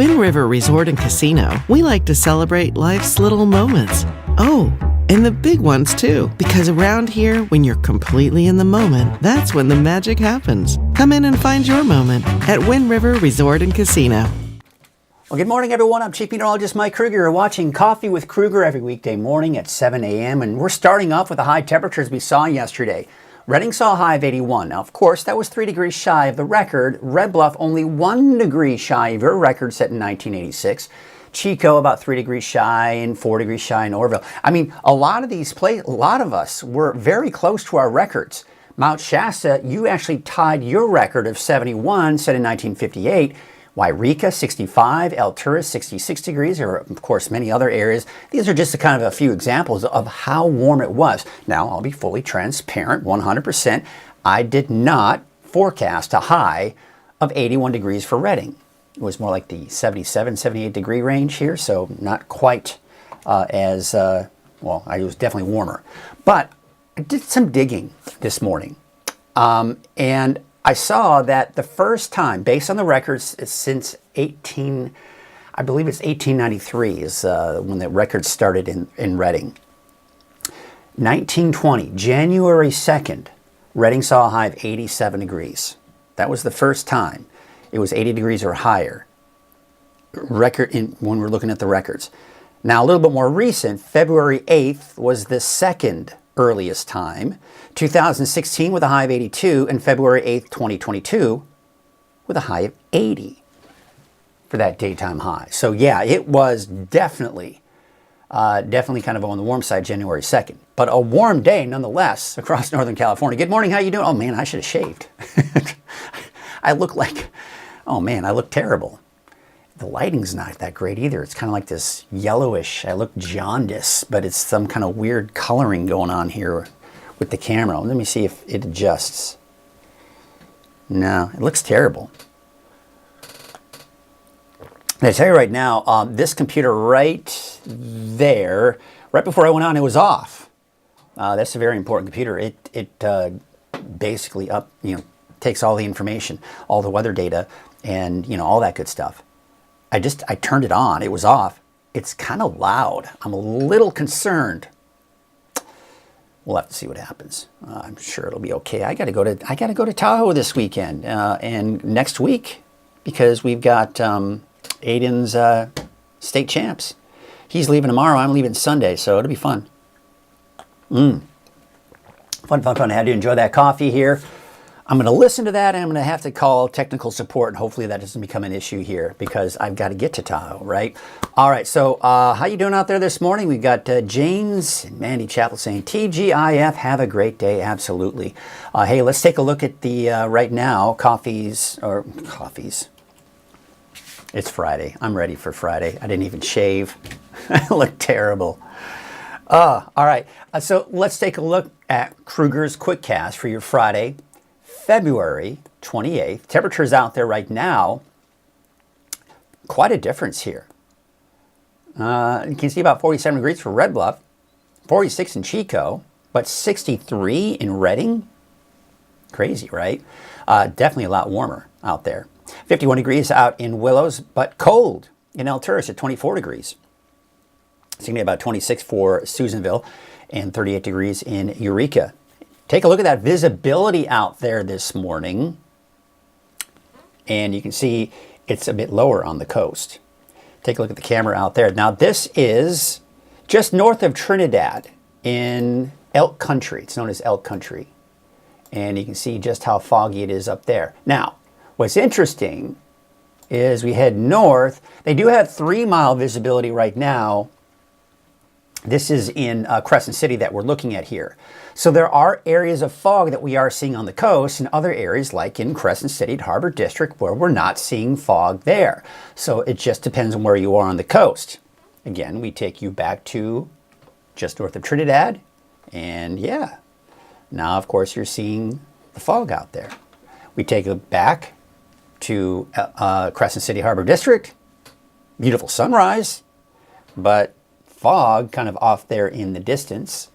Wind River Resort and Casino, we like to celebrate life's little moments. Oh, and the big ones too, because around here, when you're completely in the moment, that's when the magic happens. Come in and find your moment at Wind River Resort and Casino. Well, good morning, everyone. I'm Chief Meteorologist Mike Krueger. You're watching Coffee with Krueger every weekday morning at 7 a.m. And we're starting off with the high temperatures we saw yesterday. Reading saw a high of 81. Now, of course, that was 3 degrees shy of the record. Red Bluff only 1 degree shy of your record set in 1986. Chico about 3 degrees shy and 4 degrees shy in Orville. I mean, a lot of us were very close to our records. Mount Shasta, you actually tied your record of 71 set in 1958. Wairika, 65, Alturas, 66 degrees. There are, of course, many other areas. These are just kind of a few examples of how warm it was. Now, I'll be fully transparent, 100%. I did not forecast a high of 81 degrees for Reading. It was more like the 77, 78 degree range here, so not quite well, it was definitely warmer. But I did some digging this morning, and I saw that the first time, based on the records since I believe it's 1893 is when the records started in Reading. 1920, January 2nd, Reading saw a high of 87 degrees. That was the first time it was 80 degrees or higher. When we're looking at the records. Now, a little bit more recent, February 8th was the second earliest time. 2016 with a high of 82, and February 8th, 2022 with a high of 80 for that daytime high. So yeah, it was definitely kind of on the warm side January 2nd. But a warm day nonetheless across Northern California. Good morning, how you doing? Oh man, I should have shaved. I look terrible. The lighting's not that great either. It's kind of like this yellowish, I look jaundice, but it's some kind of weird coloring going on here with the camera. Let me see if it adjusts. No, it looks terrible. I tell you right now, this computer right there, right before I went on, it was off. That's a very important computer. It basically takes all the information, all the weather data, and all that good stuff. I turned it on. It was off. It's kind of loud. I'm a little concerned. We'll have to see what happens. I'm sure it'll be okay. I got to go to Tahoe this weekend and next week because we've got Aiden's state champs. He's leaving tomorrow. I'm leaving Sunday, so it'll be fun. Fun. I had to enjoy that coffee here. I'm going to listen to that, and I'm going to have to call technical support, and hopefully that doesn't become an issue here because I've got to get to Tahoe, right? All right, so how you doing out there this morning? We've got James and Mandy Chappell saying, TGIF, have a great day, absolutely. Hey, let's take a look at the, right now, coffees. It's Friday. I'm ready for Friday. I didn't even shave. I look terrible. All right, so let's take a look at Krueger's Quickcast for your Friday, February 28th. Temperatures out there right now, quite a difference here. You can see about 47 degrees for Red Bluff, 46 in Chico, but 63 in Reading. Crazy, right? Definitely a lot warmer out there. 51 degrees out in Willows, but cold in Alturas at 24 degrees. It's going to be about 26 for Susanville and 38 degrees in Eureka. Take a look at that visibility out there this morning, and you can see it's a bit lower on the coast. Take a look at the camera out there. Now, this is just north of Trinidad in Elk Country. It's known as Elk Country, and you can see just how foggy it is up there. Now, what's interesting is we head north. They do have 3-mile visibility right now. This is in Crescent City that we're looking at here. So there are areas of fog that we are seeing on the coast and other areas like in Crescent City, Harbor District, where we're not seeing fog there. So it just depends on where you are on the coast. Again, we take you back to just north of Trinidad. And yeah, now of course you're seeing the fog out there. We take it back to Crescent City, Harbor District. Beautiful sunrise, but fog kind of off there in the distance.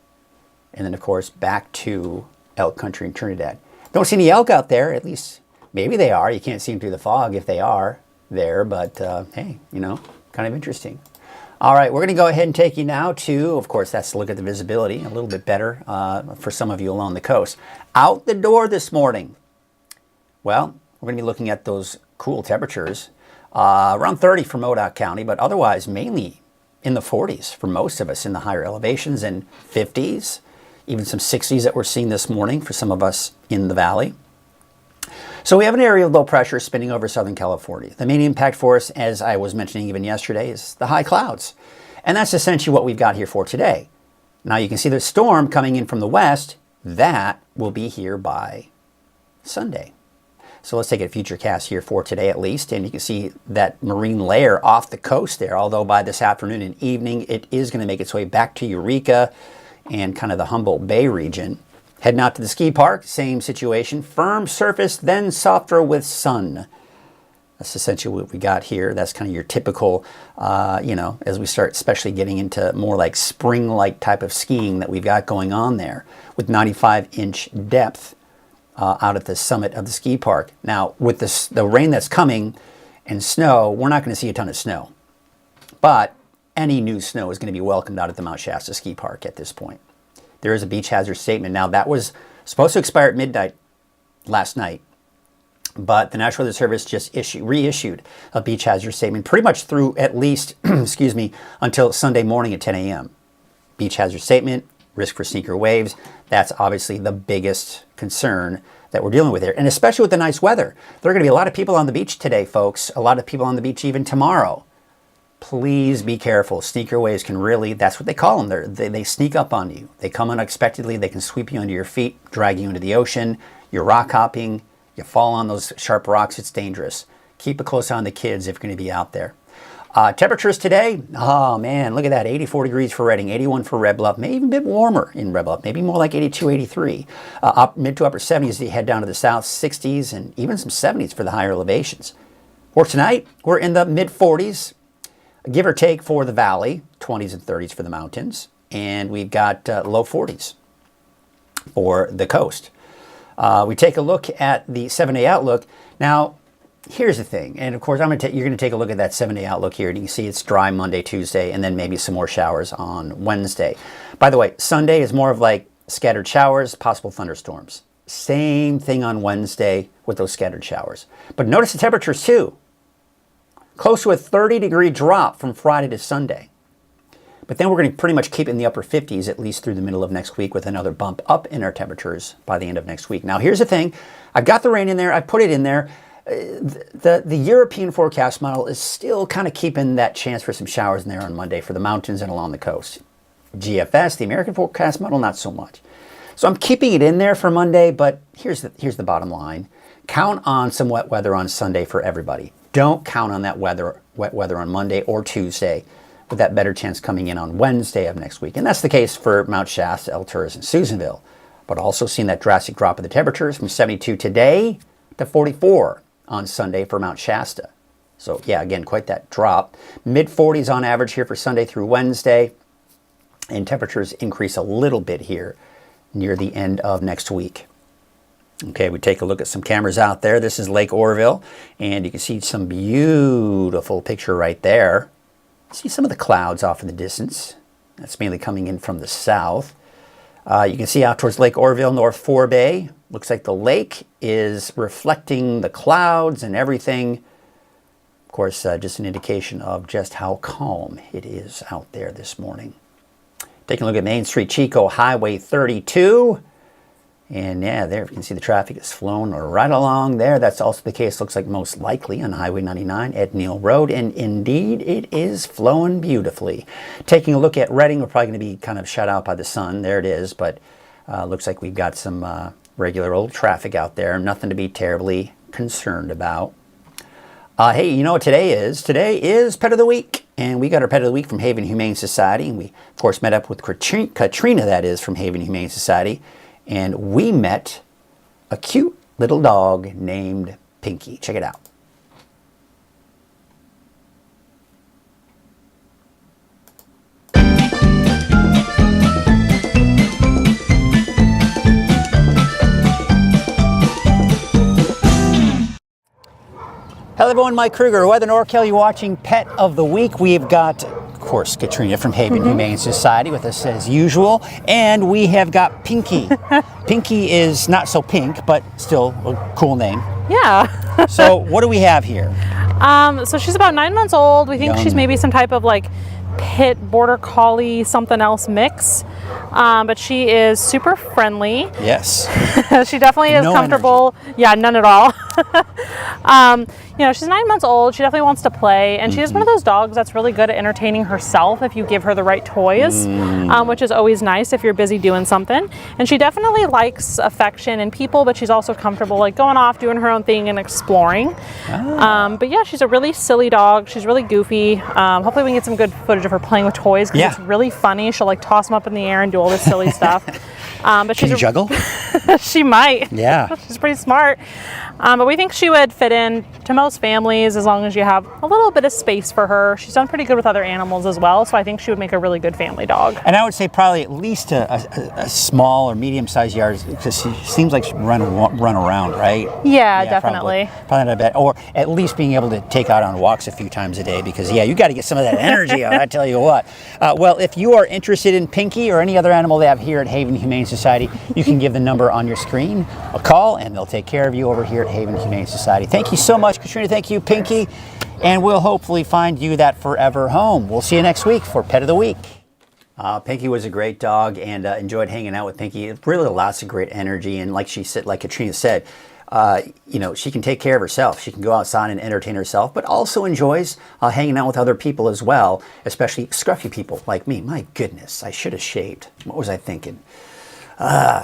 And then, of course, back to Elk Country in Trinidad. Don't see any elk out there, at least maybe they are. You can't see them through the fog if they are. there, but hey, you know, kind of interesting. All right, we're going to go ahead and take you now to, of course, that's a look at the visibility, a little bit better for some of you along the coast. Out the door this morning, well, we're going to be looking at those cool temperatures, around 30 for Modoc County, but otherwise mainly in the 40s for most of us in the higher elevations, and 50s, even some 60s that we're seeing this morning for some of us in the valley. So we have an area of low pressure spinning over Southern California. The main impact for us, as I was mentioning even yesterday, is the high clouds. And that's essentially what we've got here for today. Now you can see the storm coming in from the west. That will be here by Sunday. So let's take a future cast here for today at least. And you can see that marine layer off the coast there. Although by this afternoon and evening, it is going to make its way back to Eureka and kind of the Humboldt Bay region. Heading out to the ski park, same situation. Firm surface, then softer with sun. That's essentially what we got here. That's kind of your typical, you know, as we start especially getting into more like spring-like type of skiing that we've got going on there with 95-inch depth out at the summit of the ski park. Now, with the rain that's coming and snow, we're not going to see a ton of snow. But any new snow is going to be welcomed out at the Mount Shasta Ski Park at this point. There is a beach hazard statement. Now, that was supposed to expire at midnight last night, but the National Weather Service just reissued a beach hazard statement pretty much through at least, excuse me, until Sunday morning at 10 a.m. Beach hazard statement, risk for sneaker waves. That's obviously the biggest concern that we're dealing with here, and especially with the nice weather. There are going to be a lot of people on the beach today, folks, a lot of people on the beach even tomorrow. Please be careful. Sneaker waves can really, that's what they call them. They sneak up on you. They come unexpectedly. They can sweep you under your feet, drag you into the ocean. You're rock hopping. You fall on those sharp rocks. It's dangerous. Keep a close eye on the kids if you're going to be out there. Temperatures today, oh man, look at that. 84 degrees for Redding, 81 for Red Bluff, maybe even a bit warmer in Red Bluff, maybe more like 82, 83. Mid to upper 70s as you head down to the south, 60s, and even some 70s for the higher elevations. For tonight, we're in the mid 40s. Give or take for the valley, 20s and 30s for the mountains, and we've got low 40s for the coast. We take a look at the 7-day outlook. Now, here's the thing, and of course, you're going to take a look at that 7-day outlook here, and you can see it's dry Monday, Tuesday, and then maybe some more showers on Wednesday. By the way, Sunday is more of like scattered showers, possible thunderstorms. Same thing on Wednesday with those scattered showers. But notice the temperatures too. Close to a 30-degree drop from Friday to Sunday. But then we're going to pretty much keep it in the upper 50s at least through the middle of next week with another bump up in our temperatures by the end of next week. Now here's the thing. I've got the rain in there. I put it in there. The European forecast model is still kind of keeping that chance for some showers in there on Monday for the mountains and along the coast. GFS, the American forecast model, not so much. So I'm keeping it in there for Monday, but here's the bottom line. Count on some wet weather on Sunday for everybody. Don't count on that wet weather on Monday or Tuesday, with that better chance coming in on Wednesday of next week. And that's the case for Mount Shasta, El Tours, and Susanville. But also seeing that drastic drop in the temperatures from 72 today to 44 on Sunday for Mount Shasta. So yeah, again, quite that drop. Mid 40s on average here for Sunday through Wednesday. And temperatures increase a little bit here near the end of next week. Okay, we take a look at some cameras out there. This is Lake Oroville, and you can see some beautiful picture right there. See some of the clouds off in the distance. That's mainly coming in from the south. You can see out towards Lake Oroville, North Forebay. Looks like the lake is reflecting the clouds and everything. Of course, just an indication of just how calm it is out there this morning. Taking a look at Main Street, Chico, Highway 32. And yeah, there you can see the traffic is flowing right along there. That's also the case, looks like most likely on Highway 99 at Neal Road. And indeed, it is flowing beautifully. Taking a look at Redding, we're probably going to be kind of shut out by the sun. There it is. But looks like we've got some regular old traffic out there. Nothing to be terribly concerned about. Hey, you know what today is? Today is Pet of the Week. And we got our Pet of the Week from Haven Humane Society. And we, of course, met up with Katrina, that is, from Haven Humane Society. And we met a cute little dog named Pinky. Check it out. Hello everyone, Mike Krueger, Weather NorCal. You're watching Pet of the Week. We've got, of course, Katrina from Haven Humane Society with us as usual. And we have got Pinky. Pinky is not so pink, but still a cool name. Yeah. So what do we have here? So she's about 9 months old. We think Young. she's maybe some type of like pit, border collie, something else mix. But she is super friendly. Yes. She definitely is No comfortable. Yeah, none at all. You know, she's 9 months old. She definitely wants to play, and she's one of those dogs that's really good at entertaining herself if you give her the right toys, which is always nice if you're busy doing something. And she definitely likes affection and people, but she's also comfortable like going off, doing her own thing, and exploring. But yeah, she's a really silly dog. She's really goofy. Hopefully we can get some good footage of her playing with toys because it's really funny. She'll like toss them up in the air and do all this silly stuff. But Can you juggle? She might. Yeah. She's pretty smart. But we think she would fit in to most families as long as you have a little bit of space for her. She's done pretty good with other animals as well, so I think she would make a really good family dog. And I would say probably at least a small or medium-sized yard because she seems like she'd run around, right? Yeah, definitely. Probably not a bad, or at least being able to take out on walks a few times a day because, yeah, you got to get some of that energy out, I tell you what. Well, if you are interested in Pinky or any other animal they have here at Haven Humane Society, you can give the number on your screen a call, and they'll take care of you over here at Haven Humane Society. Thank you so much, Katrina. Thank you, Pinky. And we'll hopefully find you that forever home. We'll see you next week for Pet of the Week. Pinky was a great dog and enjoyed hanging out with Pinky. Really lots of great energy. And like she said, like Katrina said, you know, she can take care of herself. She can go outside and entertain herself, but also enjoys hanging out with other people as well, especially scruffy people like me. My goodness, I should have shaved. What was I thinking?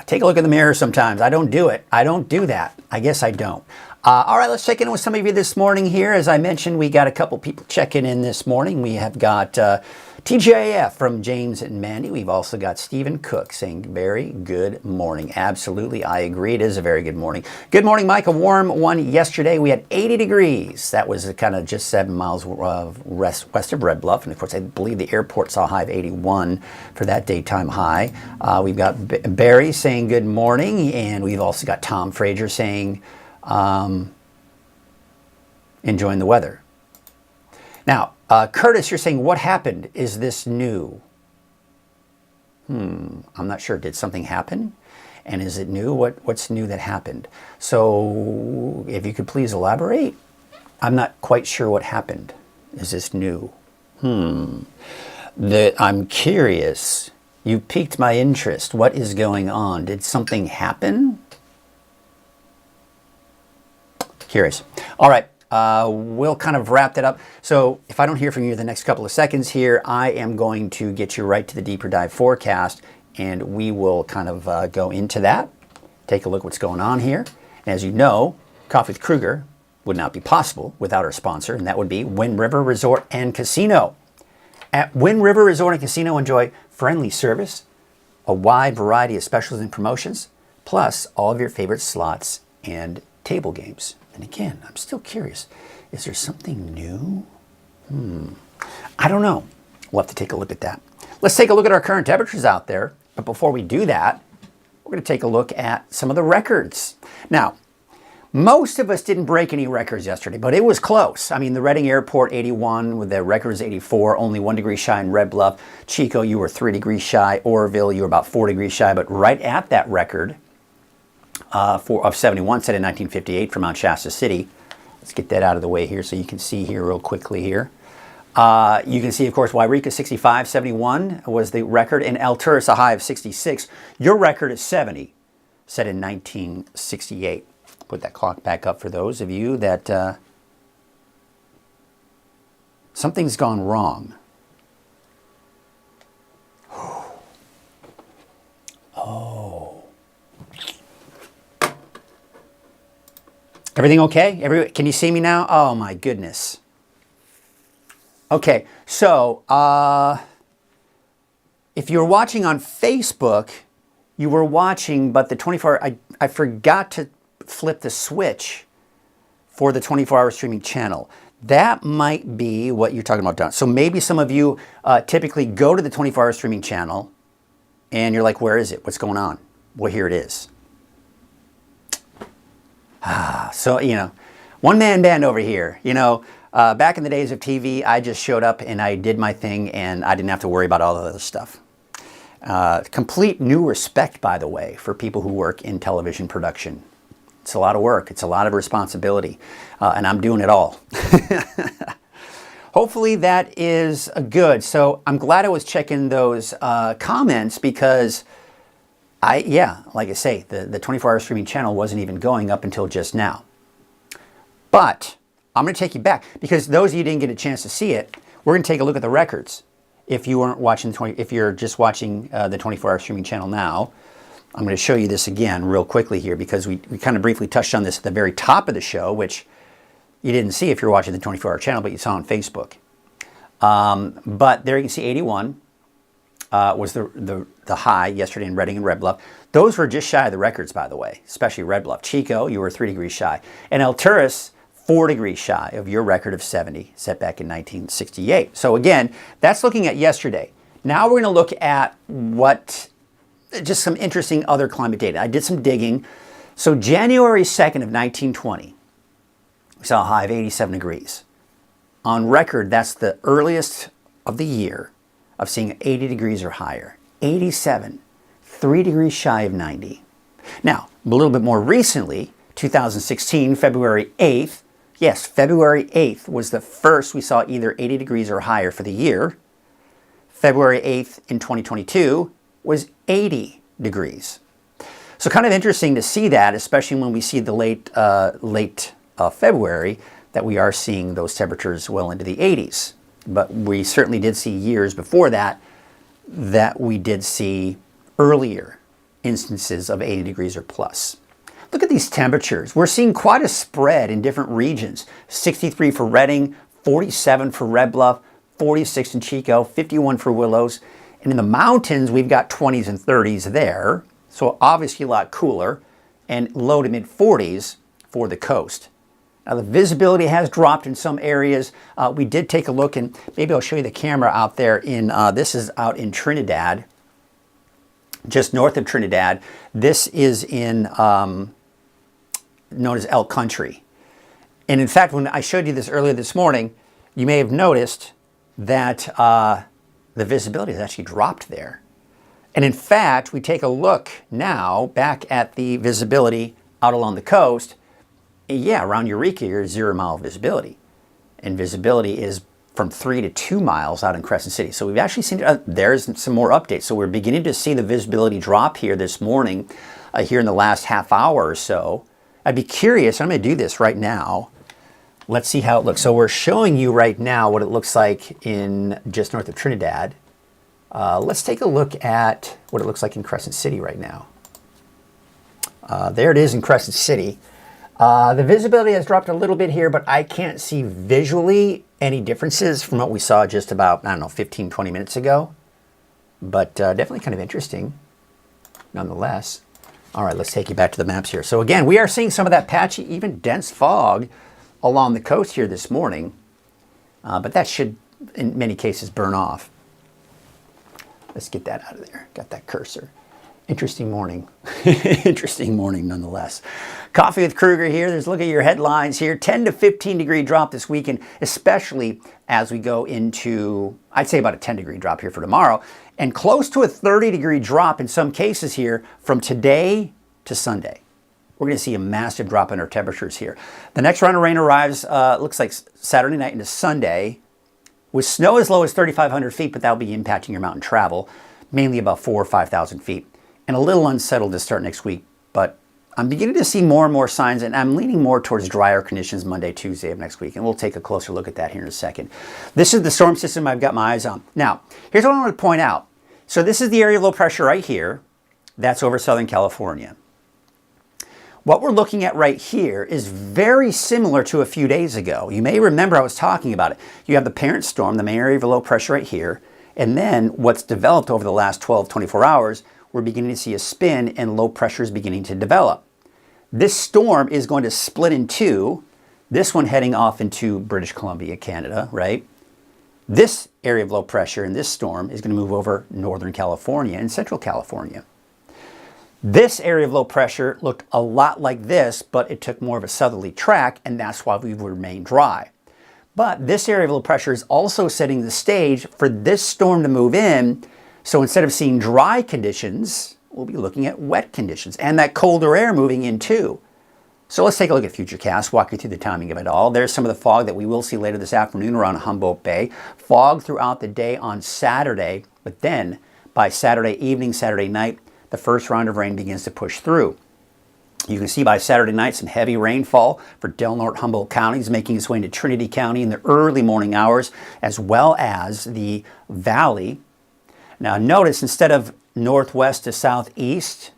Take a look in the mirror sometimes. I don't do it. I don't do that. I guess I don't. All right, let's check in with some of you this morning here. As I mentioned, we got a couple people checking in this morning. We have got TJF from James and Mandy. We've also got Stephen Cook saying very good morning. Absolutely, I agree. It is a very good morning. Good morning, Mike. A warm one yesterday. We had 80 degrees. That was kind of just 7 miles west of Red Bluff. And of course, I believe the airport saw a high of 81 for that daytime high. We've got Barry saying good morning. And we've also got Tom Frazier saying enjoying the weather. Now, Curtis, you're saying, what happened? Is this new? I'm not sure. Did something happen? And is it new? What's new that happened? So if you could please elaborate. I'm not quite sure what happened. Is this new? I'm curious. You piqued my interest. What is going on? Did something happen? Curious. All right. We'll kind of wrap that up. So if I don't hear from you the next couple of seconds here, I am going to get you right to the deeper dive forecast, and we will kind of go into that, take a look what's going on here. And as you know, Coffee with Krueger would not be possible without our sponsor, and that would be Wind River Resort and Casino. At Wind River Resort and Casino, enjoy friendly service, a wide variety of specials and promotions, plus all of your favorite slots and table games. And again, I'm still curious. Is there something new? I don't know. We'll have to take a look at that. Let's take a look at our current temperatures out there. But before we do that, we're going to take a look at some of the records. Now, most of us didn't break any records yesterday, but it was close. I mean, the Reading Airport, 81, with the record is 84, only 1 degree shy in Red Bluff. Chico, you were 3 degrees shy. Oroville, you were about 4 degrees shy, but right at that record, of 71 set in 1958 from Mount Shasta City. Let's get that out of the way here so you can see here real quickly here. You can see, of course, Wairika 65, 71 was the record, and Alturas a high of 66. Your record is 70, set in 1968. Put that clock back up for those of you that something's gone wrong. Oh. Everything okay? Can you see me now? Oh my goodness. Okay, so if you're watching on Facebook, you were watching, but the 24-hour, I forgot to flip the switch for the 24-hour streaming channel. That might be what you're talking about, Don. So maybe some of you typically go to the 24-hour streaming channel and you're like, where is it? What's going on? Well, here it is. So, you know, One-man band over here. You know, back in the days of TV, I just showed up and I did my thing and I didn't have to worry about all the other stuff. Complete new respect, by the way, for people who work in television production. It's a lot of work. It's a lot of responsibility. And I'm doing it all. Hopefully that is good. So I'm glad I was checking those comments because like I say, the 24-hour streaming channel wasn't even going up until just now. But I'm going to take you back because those of you who didn't get a chance to see it, we're going to take a look at the records. If you weren't watching, if you're just watching the 24-hour streaming channel now, I'm going to show you this again real quickly here because we kind of briefly touched on this at the very top of the show, which you didn't see if you're watching the 24-hour channel, but you saw on Facebook. But there you can see 81 was the high yesterday in Redding and Red Bluff. Those were just shy of the records, by the way, especially Red Bluff. Chico, you were 3 degrees shy. And El Turris, 4 degrees shy of your record of 70 set back in 1968. So again, that's looking at yesterday. Now we're going to look at just some interesting other climate data. I did some digging. So January 2nd of 1920, we saw a high of 87 degrees. On record, that's the earliest of the year of seeing 80 degrees or higher. 87, 3 degrees shy of 90. Now, a little bit more recently, 2016, February 8th, yes, February 8th was the first we saw either 80 degrees or higher for the year. February 8th in 2022 was 80 degrees. So kind of interesting to see that, especially when we see the late February, that we are seeing those temperatures well into the 80s. But we certainly did see years before that we did see earlier instances of 80 degrees or plus. Look at these temperatures. We're seeing quite a spread in different regions. 63 for Redding, 47 for Red Bluff, 46 in Chico, 51 for Willows. And in the mountains, we've got 20s and 30s there. So obviously a lot cooler, and low to mid 40s for the coast. Now the visibility has dropped in some areas. We did take a look, and maybe I'll show you the camera out there in, this is out in Trinidad, just north of Trinidad. This is in, known as Elk Country. And in fact, when I showed you this earlier this morning, you may have noticed that the visibility has actually dropped there. And in fact, we take a look now back at the visibility out along the coast. Yeah, around Eureka, you're 0 mile visibility. And visibility is from 3 to 2 miles out in Crescent City. So we've actually seen, there's some more updates. So we're beginning to see the visibility drop here this morning, here in the last half hour or so. I'd be curious, I'm going to do this right now. Let's see how it looks. So we're showing you right now what it looks like in just north of Trinidad. Let's take a look at what it looks like in Crescent City right now. There it is in Crescent City. The visibility has dropped a little bit here, but I can't see visually any differences from what we saw just about, I don't know, 15, 20 minutes ago. But definitely kind of interesting, nonetheless. All right, let's take you back to the maps here. So again, we are seeing some of that patchy, even dense fog along the coast here this morning. But that should, in many cases, burn off. Let's get that out of there. Got that cursor. Interesting morning. Interesting morning nonetheless. Coffee with Krueger here. There's a look at your headlines here. 10 to 15 degree drop this weekend, especially as we go into, I'd say about a 10 degree drop here for tomorrow, and close to a 30 degree drop in some cases here from today to Sunday. We're going to see a massive drop in our temperatures here. The next round of rain arrives, looks like Saturday night into Sunday, with snow as low as 3,500 feet, but that'll be impacting your mountain travel, mainly about 4,000 or 5,000 feet. And a little unsettled to start next week, but I'm beginning to see more and more signs, and I'm leaning more towards drier conditions Monday, Tuesday of next week, and we'll take a closer look at that here in a second. This is the storm system I've got my eyes on. Now, here's what I want to point out. So this is the area of low pressure right here. That's over Southern California. What we're looking at right here is very similar to a few days ago. You may remember I was talking about it. You have the parent storm, the main area of low pressure right here, and then what's developed over the last 12, 24 hours, we're beginning to see a spin and low pressure is beginning to develop. This storm is going to split in two. This one heading off into British Columbia, Canada, right? This area of low pressure in this storm is going to move over Northern California and Central California. This area of low pressure looked a lot like this, but it took more of a southerly track, and that's why we would remain dry. But this area of low pressure is also setting the stage for this storm to move in. So instead of seeing dry conditions, we'll be looking at wet conditions and that colder air moving in too. So let's take a look at Futurecast, walk you through the timing of it all. There's some of the fog that we will see later this afternoon around Humboldt Bay. Fog throughout the day on Saturday, but then by Saturday evening, Saturday night, the first round of rain begins to push through. You can see by Saturday night some heavy rainfall for Del Norte, Humboldt counties, making its way into Trinity County in the early morning hours, as well as the valley. Now notice, instead of northwest to southeast,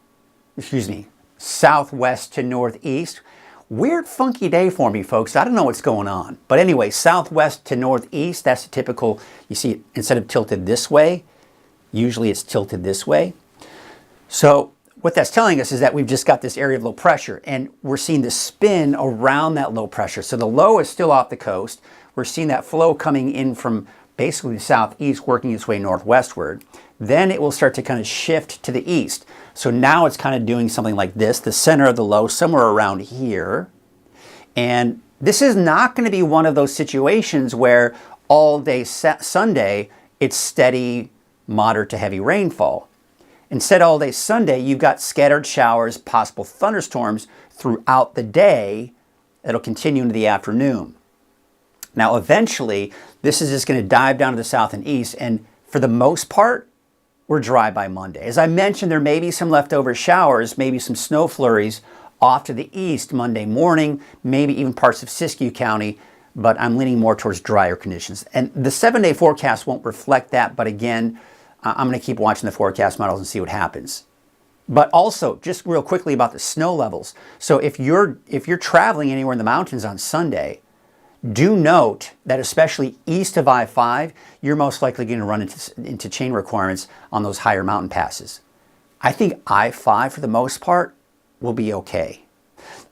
southwest to northeast, weird funky day for me, folks. I don't know what's going on. But anyway, southwest to northeast, that's the typical, you see, instead of tilted this way, usually it's tilted this way. So what that's telling us is that we've just got this area of low pressure, and we're seeing the spin around that low pressure. So the low is still off the coast. We're seeing that flow coming in from basically the southeast, working its way northwestward. Then it will start to kind of shift to the east. So now it's kind of doing something like this, the center of the low, somewhere around here. And this is not going to be one of those situations where all day Sunday, it's steady, moderate to heavy rainfall. Instead, all day Sunday, you've got scattered showers, possible thunderstorms throughout the day that'll continue into the afternoon. Now, eventually, this is just going to dive down to the south and east, and for the most part, we're dry by Monday. As I mentioned, there may be some leftover showers, maybe some snow flurries off to the east Monday morning, maybe even parts of Siskiyou County, but I'm leaning more towards drier conditions. And the 7-day forecast won't reflect that, but again, I'm going to keep watching the forecast models and see what happens. But also, just real quickly about the snow levels. So if you're traveling anywhere in the mountains on Sunday, do note that especially east of I-5, you're most likely going to run into chain requirements on those higher mountain passes. I think I-5, for the most part, will be okay.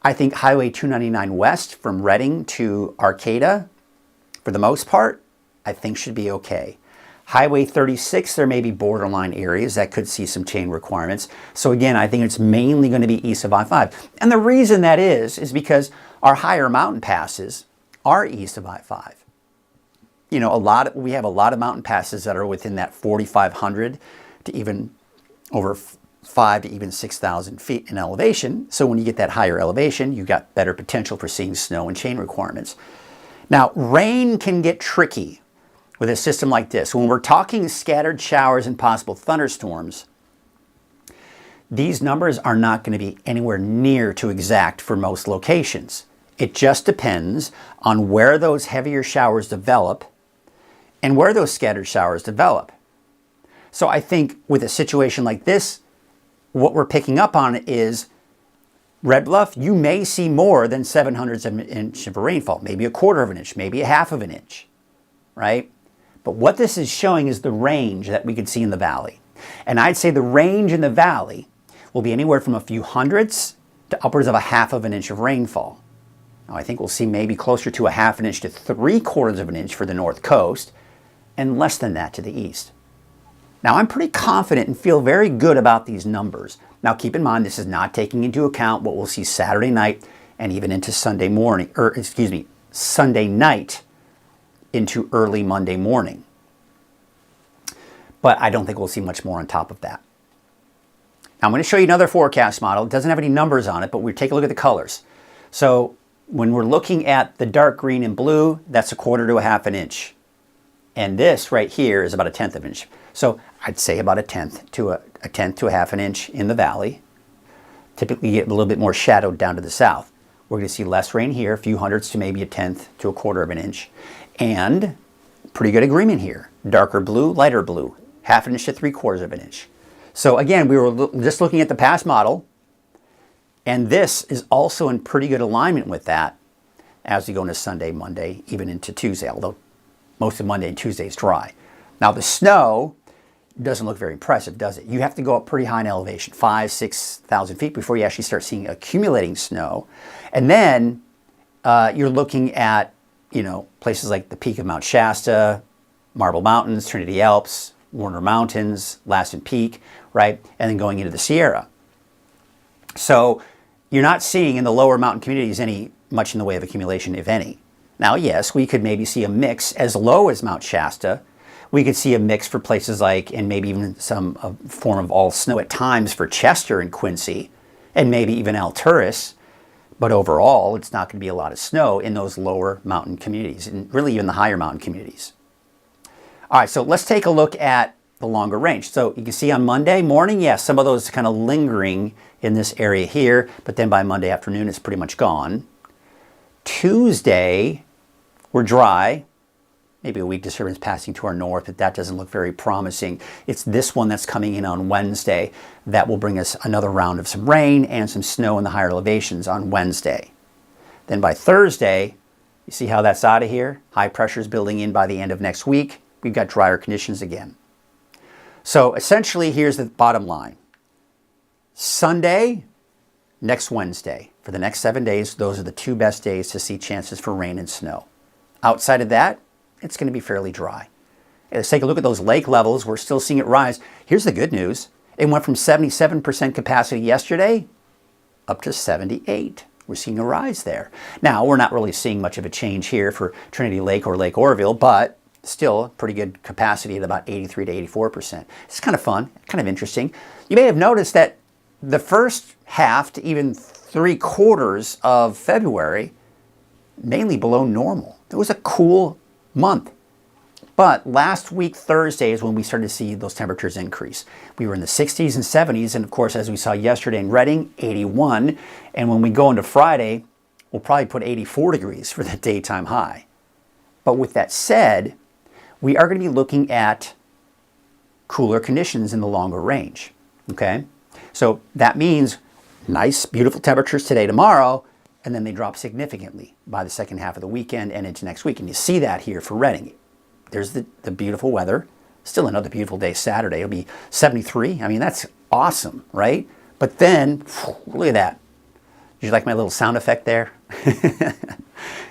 I think Highway 299 west from Redding to Arcata, for the most part, I think should be okay. Highway 36, there may be borderline areas that could see some chain requirements. So again, I think it's mainly going to be east of I-5. And the reason that is because our higher mountain passes are east of I-5. You know, we have a lot of mountain passes that are within that 4,500 to even over 5 to even 6,000 feet in elevation. So when you get that higher elevation, you've got better potential for seeing snow and chain requirements. Now, rain can get tricky with a system like this. When we're talking scattered showers and possible thunderstorms, these numbers are not going to be anywhere near to exact for most locations. It just depends on where those heavier showers develop and where those scattered showers develop. So I think with a situation like this, what we're picking up on is Red Bluff, you may see more than 0.07 of an inch of rainfall, maybe 1/4 of an inch, maybe 1/2 of an inch, right? But what this is showing is the range that we could see in the valley. And I'd say the range in the valley will be anywhere from a few hundredths to upwards of 1/2 of an inch of rainfall. Now, I think we'll see maybe closer to 1/2 an inch to 3/4 of an inch for the north coast, and less than that to the east. Now, I'm pretty confident and feel very good about these numbers. Now, keep in mind, this is not taking into account what we'll see Saturday night and even into Sunday night into early Monday morning. But I don't think we'll see much more on top of that. Now, I'm going to show you another forecast model. It doesn't have any numbers on it, but we take a look at the colors. So when we're looking at the dark green and blue, that's 1/4 to 1/2 an inch. And this right here is about 1/10 of an inch. So I'd say about a tenth to 1/2 an inch in the valley. Typically get a little bit more shadowed down to the south. We're going to see less rain here, a few hundredths to maybe 1/10 to 1/4 of an inch. And pretty good agreement here. Darker blue, lighter blue, 1/2 an inch to 3/4 of an inch. So again, we were just looking at the past model, and this is also in pretty good alignment with that as we go into Sunday, Monday, even into Tuesday, although most of Monday and Tuesday is dry. Now the snow doesn't look very impressive, does it? You have to go up pretty high in elevation, 5,000, 6,000 feet before you actually start seeing accumulating snow. And then you're looking at, you know, places like the peak of Mount Shasta, Marble Mountains, Trinity Alps, Warner Mountains, Lassen Peak, right? And then going into the Sierra. So you're not seeing in the lower mountain communities much in the way of accumulation, if any. Now, yes, we could maybe see a mix as low as Mount Shasta. We could see a mix for places like, and maybe even some form of all snow at times for Chester and Quincy, and maybe even Alturas. But overall, it's not going to be a lot of snow in those lower mountain communities, and really even the higher mountain communities. All right, so let's take a look at the longer range. So you can see on Monday morning, yes, some of those kind of lingering in this area here, but then by Monday afternoon, it's pretty much gone. Tuesday, we're dry. Maybe a weak disturbance passing to our north, but that doesn't look very promising. It's this one that's coming in on Wednesday that will bring us another round of some rain and some snow in the higher elevations on Wednesday. Then by Thursday, you see how that's out of here? High pressure is building in by the end of next week. We've got drier conditions again. So essentially, here's the bottom line. Sunday, next Wednesday. For the next 7 days, those are the two best days to see chances for rain and snow. Outside of that, it's going to be fairly dry. Let's take a look at those lake levels. We're still seeing it rise. Here's the good news. It went from 77% capacity yesterday up to 78. We're seeing a rise there. Now, we're not really seeing much of a change here for Trinity Lake or Lake Oroville, but still pretty good capacity at about 83 to 84%. It's kind of fun, kind of interesting. You may have noticed that the first half to even 3/4 of February, mainly below normal. It was a cool month. But last week, Thursday, is when we started to see those temperatures increase. We were in the 60s and 70s, and of course, as we saw yesterday in Reading, 81. And when we go into Friday, we'll probably put 84 degrees for the daytime high. But with that said, we are going to be looking at cooler conditions in the longer range, okay? So that means nice, beautiful temperatures today, tomorrow, and then they drop significantly by the second half of the weekend and into next week. And you see that here for Reading. There's the beautiful weather. Still another beautiful day Saturday. It'll be 73. I mean, that's awesome, right? But then, look at that. Did you like my little sound effect there?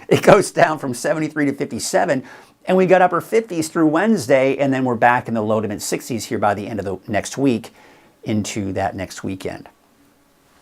It goes down from 73 to 57, and we got upper 50s through Wednesday, and then we're back in the low to mid 60s here by the end of the next week into that next weekend.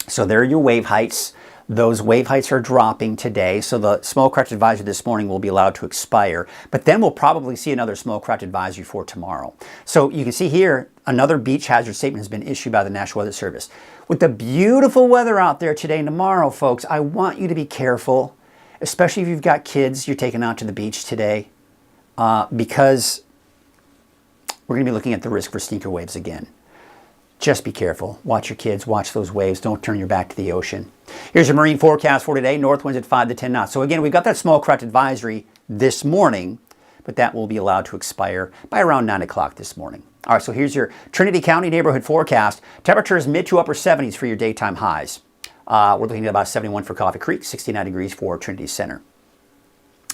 So there are your wave heights. Those wave heights are dropping today, so the smoke craft advisory this morning will be allowed to expire, but then we'll probably see another smoke craft advisory for tomorrow. So you can see here, another beach hazard statement has been issued by the National Weather Service. With the beautiful weather out there today and tomorrow, folks, I want you to be careful, especially if you've got kids you're taking out to the beach today, because we're going to be looking at the risk for sneaker waves again. Just be careful. Watch your kids. Watch those waves. Don't turn your back to the ocean. Here's your marine forecast for today. North winds at 5 to 10 knots. So again, we've got that small craft advisory this morning, but that will be allowed to expire by around 9 o'clock this morning. All right, so here's your Trinity County neighborhood forecast. Temperatures mid to upper 70s for your daytime highs. We're looking at about 71 for Coffee Creek, 69 degrees for Trinity Center.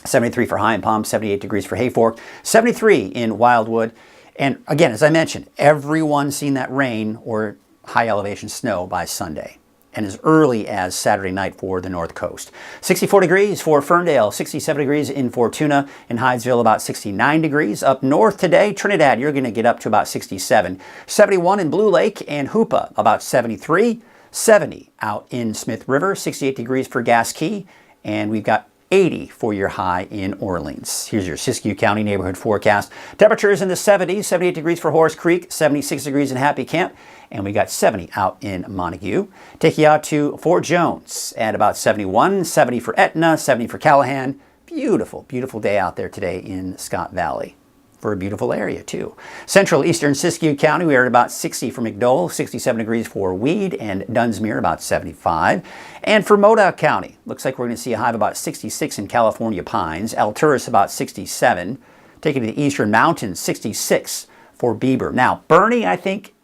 73 for High and Palm, 78 degrees for Hayfork, 73 in Wildwood. And again, as I mentioned, everyone's seen that rain or high elevation snow by Sunday, and as early as Saturday night for the North Coast. 64 degrees for Ferndale, 67 degrees in Fortuna, in Hydesville about 69 degrees. Up north today, Trinidad, you're going to get up to about 67. 71 in Blue Lake and Hoopa, about 73. 70 out in Smith River, 68 degrees for Gas Key, and we've got 80 for your high in Orleans. Here's your Siskiyou County neighborhood forecast. Temperatures in the 70s, 78 degrees for Horse Creek, 76 degrees in Happy Camp, and we got 70 out in Montague. Take you out to Fort Jones at about 71, 70 for Etna, 70 for Callahan. Beautiful, beautiful day out there today in Scott Valley. For a beautiful area too. Central Eastern Siskiyou County, we are at about 60 for McDowell, 67 degrees for Weed, and Dunsmuir about 75. And for Modoc County, looks like we're going to see a high of about 66 in California Pines. Alturas about 67. Taking to the Eastern Mountains, 66 for Bieber. Now, Bernie, I think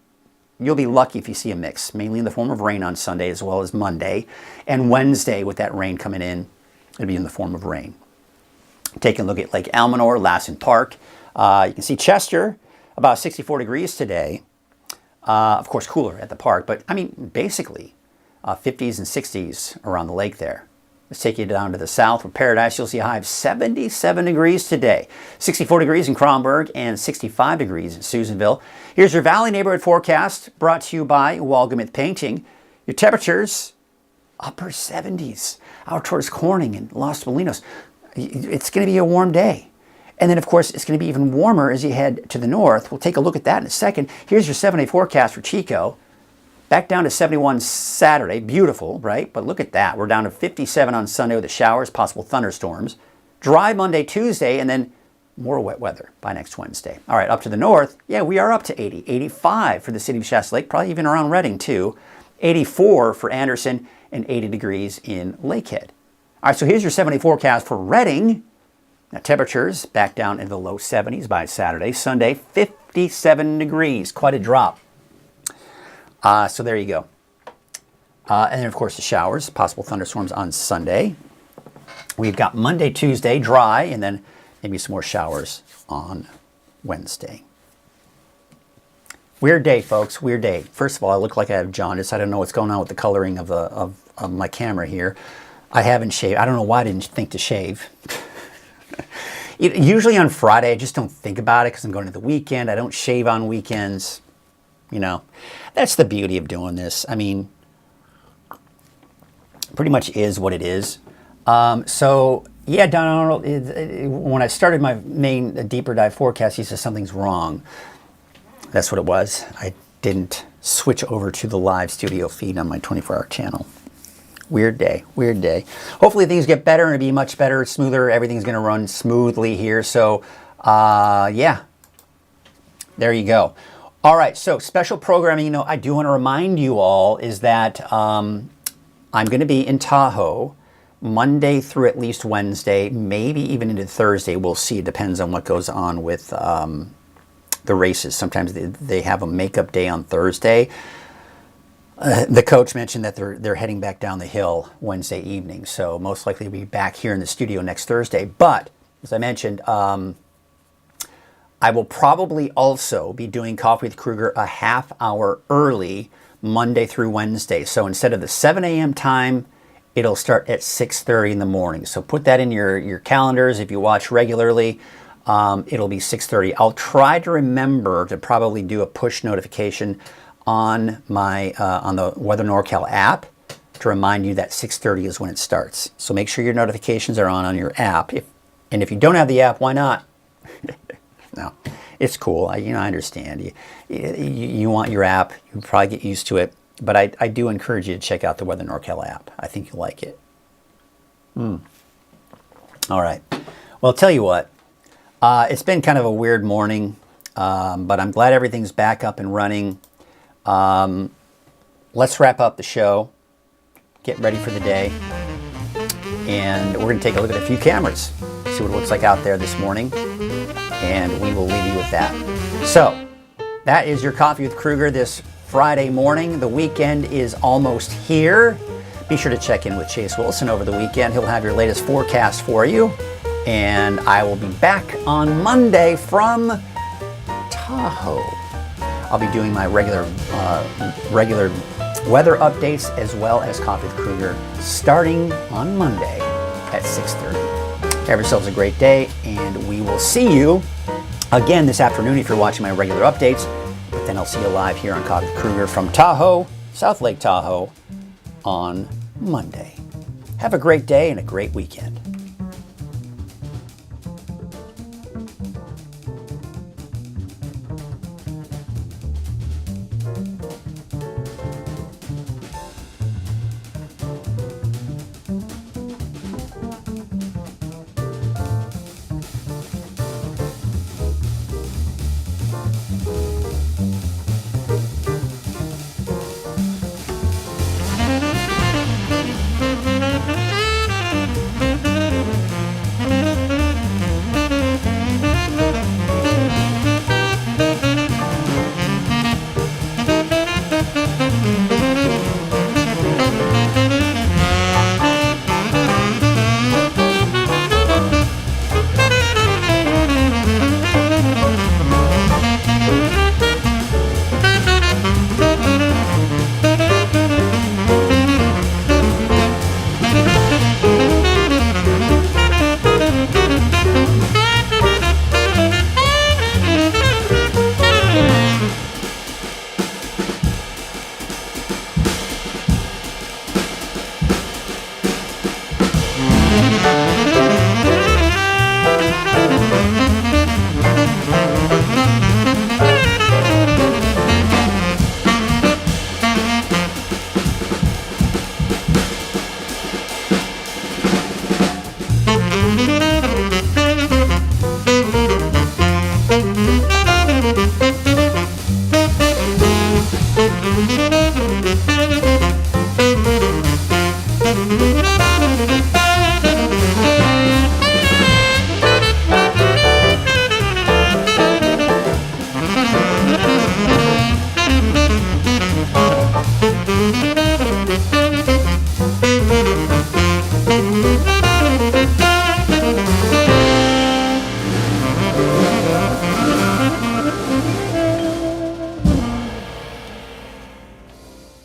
you'll be lucky if you see a mix, mainly in the form of rain on Sunday as well as Monday. And Wednesday, with that rain coming in, it'll be in the form of rain. Taking a look at Lake Almanor, Lassen Park. You can see Chester, about 64 degrees today. Of course, cooler at the park, but I mean, basically 50s and 60s around the lake there. Let's take you down to the south with Paradise. You'll see a high of 77 degrees today. 64 degrees in Kronberg and 65 degrees in Susanville. Here's your Valley neighborhood forecast brought to you by Walgamith Painting. Your temperatures, upper 70s out towards Corning and Los Molinos. It's going to be a warm day. And then, of course, it's going to be even warmer as you head to the north. We'll take a look at that in a second. Here's your 7-day forecast for Chico. Back down to 71 Saturday. Beautiful, right? But look at that. We're down to 57 on Sunday with the showers, possible thunderstorms. Dry Monday, Tuesday, and then more wet weather by next Wednesday. All right, up to the north. Yeah, we are up to 80. 85 for the city of Shasta Lake, probably even around Redding, too. 84 for Anderson, and 80 degrees in Lakehead. All right, so here's your 7-day forecast for Redding. Now, temperatures back down into the low 70s by Saturday. Sunday, 57 degrees. Quite a drop. So there you go. And then, of course, the showers, possible thunderstorms on Sunday. We've got Monday, Tuesday, dry, and then maybe some more showers on Wednesday. Weird day, folks. Weird day. First of all, I look like I have jaundice. I don't know what's going on with the coloring of my camera here. I haven't shaved. I don't know why I didn't think to shave. Usually on Friday, I just don't think about it because I'm going to the weekend. I don't shave on weekends. You know, that's the beauty of doing this. I mean, pretty much is what it is. So, yeah, Donald, when I started my main deeper dive forecast, he says something's wrong. That's what it was. I didn't switch over to the live studio feed on my 24-hour channel. Weird day, weird day. Hopefully things get better and it'll be much better, smoother. Everything's going to run smoothly here. So, yeah, there you go. All right, so special programming, you know, I do want to remind you all is that I'm going to be in Tahoe Monday through at least Wednesday, maybe even into Thursday. We'll see. It depends on what goes on with the races. Sometimes they have a makeup day on Thursday. The coach mentioned that they're heading back down the hill Wednesday evening, so most likely we'll be back here in the studio next Thursday. But, as I mentioned, I will probably also be doing Coffee with Krueger a half hour early Monday through Wednesday. So instead of the 7 a.m. time, it'll start at 6:30 in the morning. So put that in your calendars if you watch regularly. It'll be 6:30. I'll try to remember to probably do a push notification on my on the Weather NorCal app to remind you that 6:30 is when it starts. So make sure your notifications are on your app. And if you don't have the app, why not? No, it's cool. I understand. You want your app. You probably get used to it. But I do encourage you to check out the Weather NorCal app. I think you'll like it. All right. Well, I'll tell you what. It's been kind of a weird morning, but I'm glad everything's back up and running. Let's wrap up the show. Get ready for the day. And we're going to take a look at a few cameras. See what it looks like out there this morning. And we will leave you with that. So, that is your Coffee with Krueger this Friday morning. The weekend is almost here. Be sure to check in with Chase Wilson over the weekend. He'll have your latest forecast for you. And I will be back on Monday from Tahoe. I'll be doing my regular weather updates as well as Coffee with Krueger starting on Monday at 6:30. Have yourselves a great day, and we will see you again this afternoon if you're watching my regular updates. But then I'll see you live here on Coffee with Krueger from Tahoe, South Lake Tahoe, on Monday. Have a great day and a great weekend.